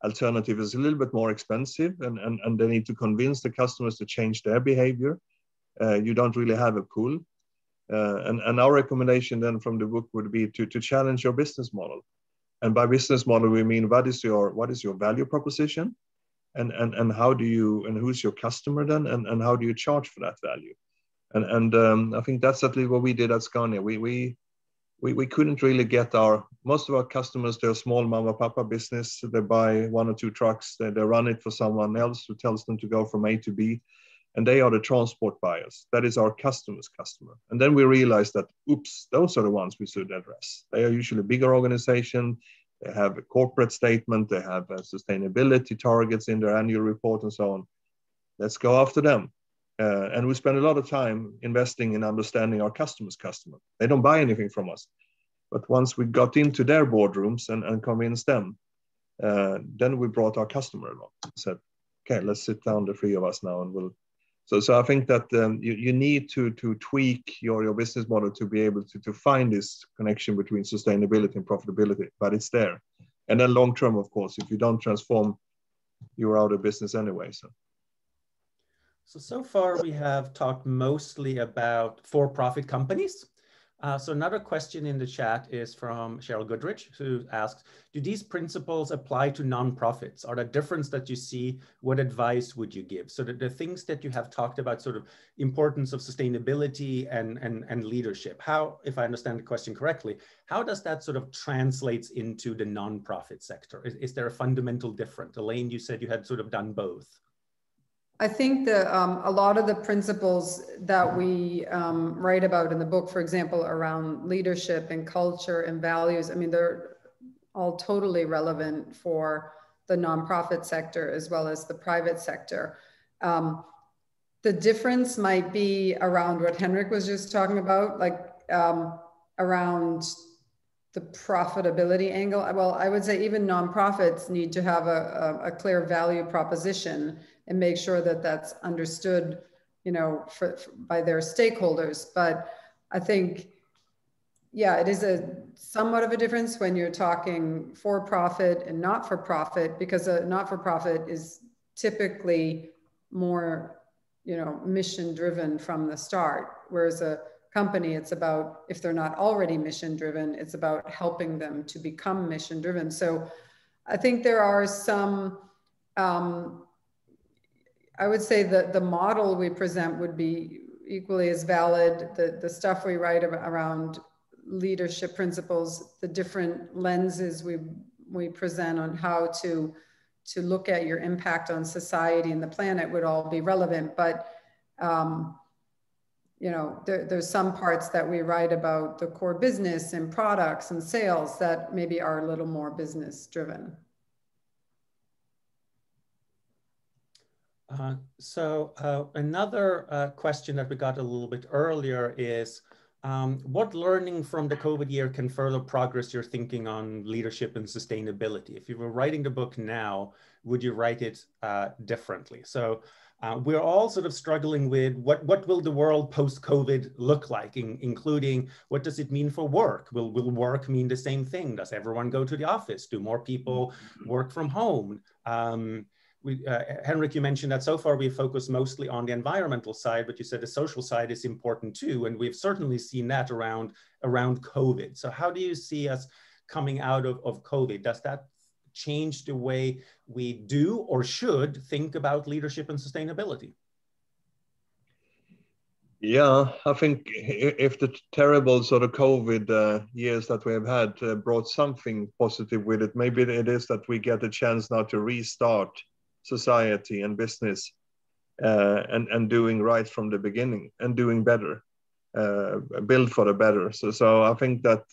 Speaker 3: alternative is a little bit more expensive, and they need to convince the customers to change their behavior. you don't really have a pool. And our recommendation then from the book would be to challenge your business model. And by business model, we mean what is your value proposition, and how do you, and who's your customer then, and how do you charge for that value? And I think that's at least what we did at Scania. We couldn't really get most of our customers, they're small mama papa business. They buy 1 or 2 trucks, they run it for someone else who tells them to go from A to B. And they are the transport buyers. That is our customer's customer. And then we realized that, oops, those are the ones we should address. They are usually bigger organization. They have a corporate statement. They have sustainability targets in their annual report and so on. Let's go after them. And we spend a lot of time investing in understanding our customer's customer. They don't buy anything from us. But once we got into their boardrooms and convinced them, then we brought our customer along. Said, okay, let's sit down, the 3 of us now, and we'll. So I think that you need to tweak your business model to be able to find this connection between sustainability and profitability, but it's there. And then long term, of course, if you don't transform, you're out of business anyway.
Speaker 1: So far we have talked mostly about for-profit companies. So another question in the chat is from Cheryl Goodrich, who asks, do these principles apply to nonprofits? Are there difference that you see? What advice would you give? So the things that you have talked about, sort of importance of sustainability and leadership, how, if I understand the question correctly, how does that sort of translates into the nonprofit sector? Is there a fundamental difference? Elaine, you said you had sort of done both.
Speaker 2: I think that a lot of the principles that we write about in the book, for example, around leadership and culture and values, I mean, they're all totally relevant for the nonprofit sector as well as the private sector. The difference might be around what Henrik was just talking about, like around the profitability angle. Well, I would say even nonprofits need to have a clear value proposition and make sure that that's understood, you know, by their stakeholders. But I think, yeah, it is somewhat of a difference when you're talking for-profit and not-for-profit, because a not-for-profit is typically more, you know, mission-driven from the start, whereas a company, it's about, if they're not already mission-driven, it's about helping them to become mission-driven. So I think there are some, I would say that the model we present would be equally as valid. The stuff we write around leadership principles, the different lenses we present on how to look at your impact on society and the planet would all be relevant. But you know, there's some parts that we write about the core business and products and sales that maybe are a little more business driven.
Speaker 1: Another question that we got a little bit earlier is, what learning from the COVID year can further progress your thinking on leadership and sustainability? If you were writing the book now, would you write it differently? So we're all sort of struggling with what will the world post-COVID look like, including what does it mean for work? Will work mean the same thing? Does everyone go to the office? Do more people work from home? Henrik, you mentioned that so far we've focused mostly on the environmental side, but you said the social side is important too. And we've certainly seen that around COVID. So how do you see us coming out of COVID? Does that change the way we do or should think about leadership and sustainability?
Speaker 3: Yeah, I think if the terrible sort of COVID years that we have had brought something positive with it, maybe it is that we get a chance now to restart society and business and doing right from the beginning and doing better, build for the better. So I think that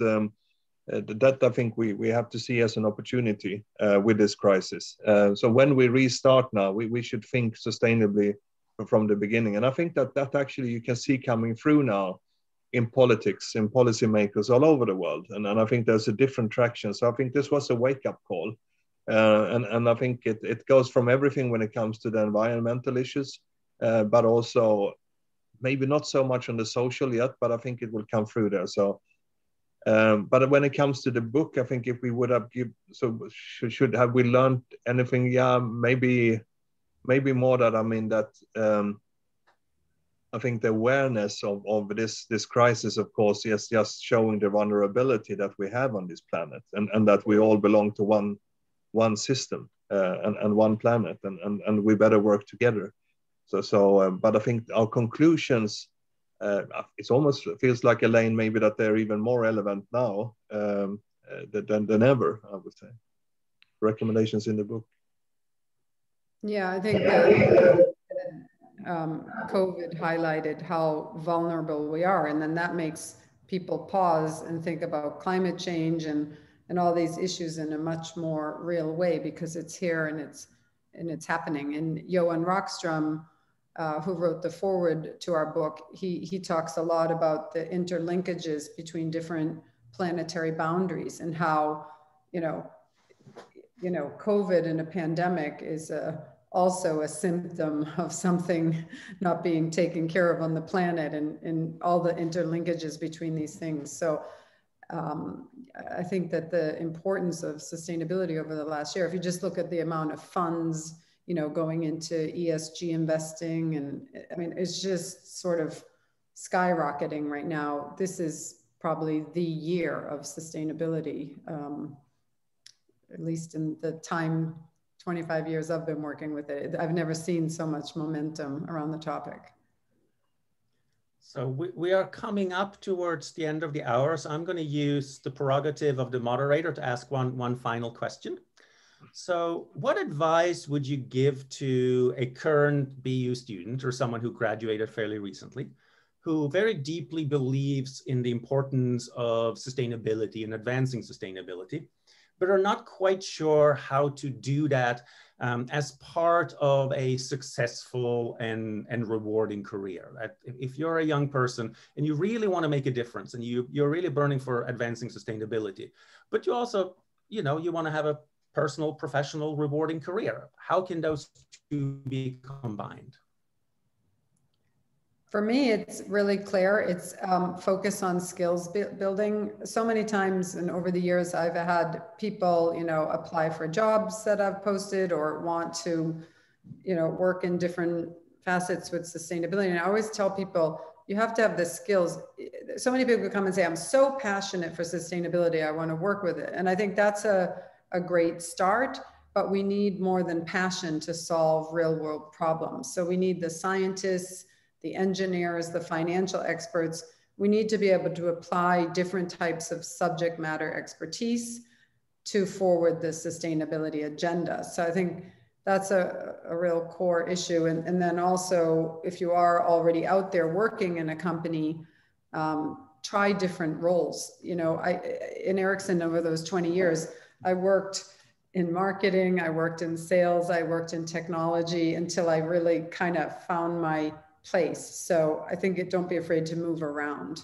Speaker 3: that I think we have to see as an opportunity with this crisis. So when we restart now, we should think sustainably from the beginning. And I think that actually you can see coming through now in politics, in policymakers all over the world. And I think there's a different traction. So I think this was a wake-up call. And I think it goes from everything when it comes to the environmental issues, but also maybe not so much on the social yet, but I think it will come through there. So, but when it comes to the book, I think if we would have should have we learned anything? Yeah, maybe more that, I mean, that I think the awareness of this crisis, of course, is just showing the vulnerability that we have on this planet, and that we all belong to one system and one planet, and we better work together. But I think our conclusions, it almost feels like, Elaine, maybe that they're even more relevant now than ever, I would say. Recommendations in the book.
Speaker 2: Yeah, I think that COVID highlighted how vulnerable we are, and then that makes people pause and think about climate change and all these issues in a much more real way, because it's here and it's happening. And Johan Rockström, who wrote the foreword to our book, he talks a lot about the interlinkages between different planetary boundaries, and how, you know, COVID and a pandemic is also a symptom of something not being taken care of on the planet, and all the interlinkages between these things. So I think that the importance of sustainability over the last year, if you just look at the amount of funds, going into ESG investing, and I mean, it's just sort of skyrocketing right now. This is probably the year of sustainability, at least in the time, 25 years I've been working with it. I've never seen so much momentum around the topic.
Speaker 1: So we are coming up towards the end of the hour, so I'm going to use the prerogative of the moderator to ask one final question. So what advice would you give to a current BU student, or someone who graduated fairly recently, who very deeply believes in the importance of sustainability and advancing sustainability, but are not quite sure how to do that as part of a successful and rewarding career? If you're a young person and you really want to make a difference, and you're really burning for advancing sustainability, but you also, you want to have a personal, professional, rewarding career, how can those two be combined?
Speaker 2: For me, it's really clear. It's focus on skills building. So many times, and over the years, I've had people, apply for jobs that I've posted, or want to, work in different facets with sustainability. And I always tell people, you have to have the skills. So many people come and say, I'm so passionate for sustainability, I want to work with it. And I think that's a great start, but we need more than passion to solve real world problems. So we need the scientists, the engineers, the financial experts. We need to be able to apply different types of subject matter expertise to forward the sustainability agenda. So I think that's a real core issue. And then also, if you are already out there working in a company, try different roles. In Ericsson, over those 20 years, I worked in marketing, I worked in sales, I worked in technology, until I really kind of found my place. So I think don't be afraid to move around.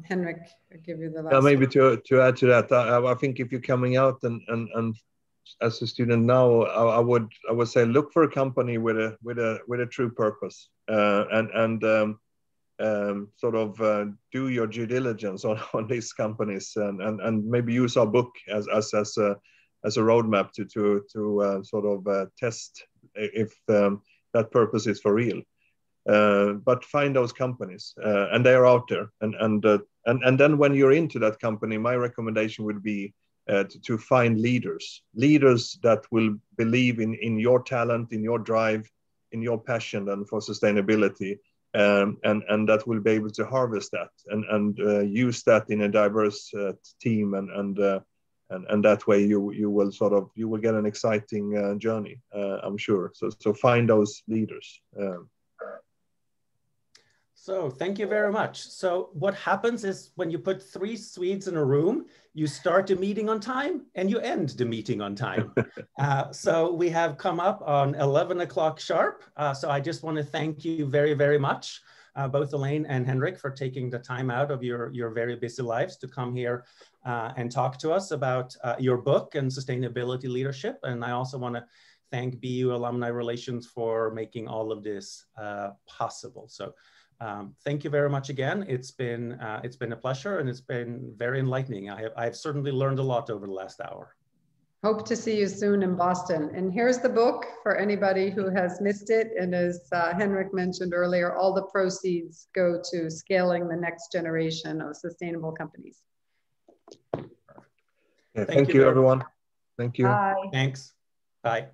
Speaker 2: Henrik, I'll give you the last.
Speaker 3: Yeah, maybe to add to that, I think if you're coming out and as a student now, I would say look for a company with a true purpose, and sort of do your due diligence on these companies, and maybe use our book as a roadmap to sort of test if that purpose is for real. But find those companies, and they are out there. And then when you're into that company, my recommendation would be to find leaders that will believe in your talent, in your drive, in your passion, and for sustainability, and that will be able to harvest that and use that in a diverse team, and that way you will get an exciting journey, I'm sure. So find those leaders.
Speaker 1: So thank you very much. So what happens is, when you put 3 Swedes in a room, you start the meeting on time and you end the meeting on time. So we have come up on 11 o'clock sharp. So I just want to thank you very, very much, both Elaine and Henrik, for taking the time out of your very busy lives to come here and talk to us about your book and sustainability leadership. And I also want to thank BU Alumni Relations for making all of this possible. So thank you very much again. It's been a pleasure, and it's been very enlightening. I've certainly learned a lot over the last hour.
Speaker 2: Hope to see you soon in Boston. And here's the book for anybody who has missed it. And as Henrik mentioned earlier, all the proceeds go to scaling the next generation of sustainable companies.
Speaker 3: Yeah, thank you, everyone. Thank you.
Speaker 2: Bye.
Speaker 1: Thanks. Bye.